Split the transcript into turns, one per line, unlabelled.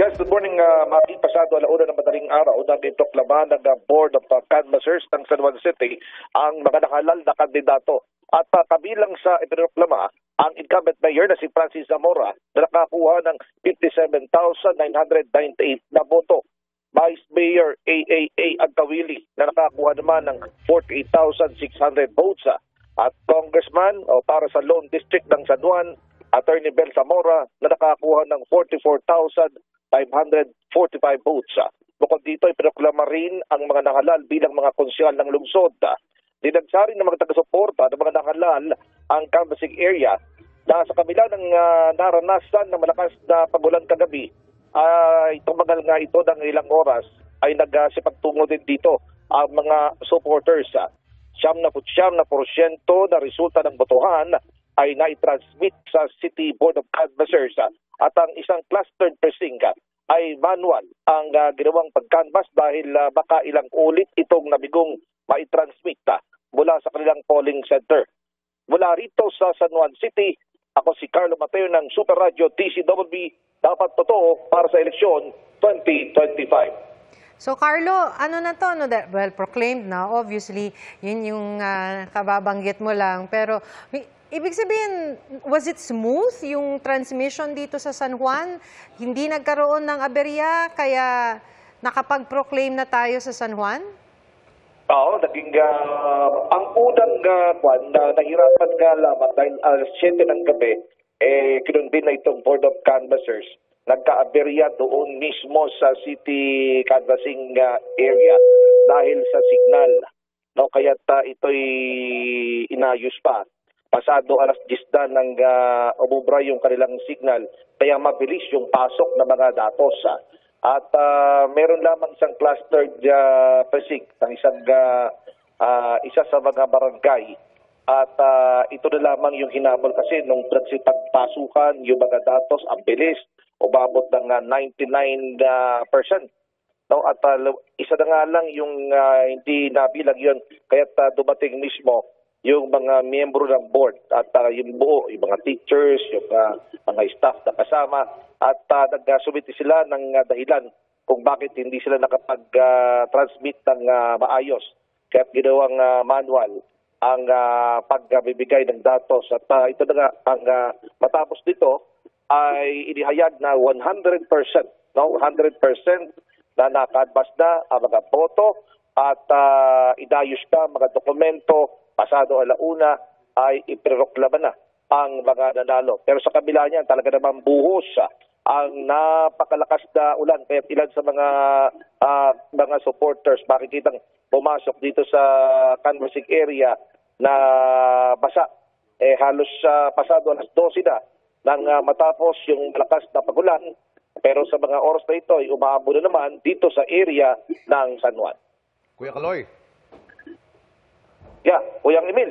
Yes, good morning, Maki. Pasado alauna ng madaling araw, nag-proklama ng Board of Canvassers ng San Juan City ang mga nakahalal na kandidato. At kabilang sa ipinoklama, ang incumbent mayor na si Francis Zamora na nakakuha ng 57,998 na boto. Vice Mayor AAA Agkawili na nakakuha naman ng 48,600 votes. At Congressman para sa Lone District ng San Juan, Attorney Bel Zamora na nakakuha ng 44,545 votes. Bukod dito, ipinoklama rin ang mga nahalal bilang mga konsyal ng lungsod. Dinagsari ng mga taga-suporta ng mga nahalal ang canvassing area na sa kabila ng naranasan ng malakas na pagulan kagabi, tumagal nga ito ng ilang oras ay nagsipagtungo din dito ang mga supporters. 79% na resulta ng botohan ay nai-transmit sa City Board of Canvassers at ang isang clustered precinct ay manual ang ginawang pag-canvass dahil baka ilang ulit itong nabigong mai-transmit mula sa kanilang polling center. Mula rito sa San Juan City, ako si Carlo Mateo ng Super Radio DCWB, dapat totoo para sa eleksyon 2025.
So Carlo, ano na to? No, well, proclaimed na, obviously, yun yung kababanggit mo lang. Pero ibig sabihin, was it smooth yung transmission dito sa San Juan? Hindi nagkaroon ng aberya, kaya nakapag-proclaim na tayo sa San Juan?
Oo, naging ang unang nahirapan nga lamang dahil 7 ng gabi, kinumbin na itong Board of Canvassers. Nagka-aberya doon mismo sa city canvassing area dahil sa signal. No, kaya ito'y inayos pa. Pasado alas 10 na ng umubra yung kanilang signal, kaya mabilis yung pasok ng mga datos. At meron lamang isang clustered precinct ng isa sa mga barangay. At ito na lamang yung hinabol kasi nung nagsipagpasukan yung mga datos, ang bilis, umabot ng 99%. No? At isa na nga lang yung hindi nabilang yun, kaya dumating mismo yung mga miyembro ng board at yung buo, yung mga teachers, yung mga staff na kasama, at nagsumiti sila ng dahilan kung bakit hindi sila nakapag-transmit ng maayos. Kaya ginawang manual ang pagbibigay ng datos. At ito na nga, ang matapos dito ay inihayag na 100%, no? 100% na naka-advance na ang mga boto at inayos na mga dokumento. Pasado alauna ay ipiroklama na ang mga nanalo. Pero sa kabila niyan, talaga naman buhos ang napakalakas na ulan. Kaya ilan sa mga supporters makikitang pumasok dito sa canvassing area na basa. Halos pasado alas 12 na nang matapos yung malakas na pagulan. Pero sa mga oras na ito ay umaabo na naman dito sa area ng San Juan.
Kuya Kaloy.
Yeah, Kuyang Emil.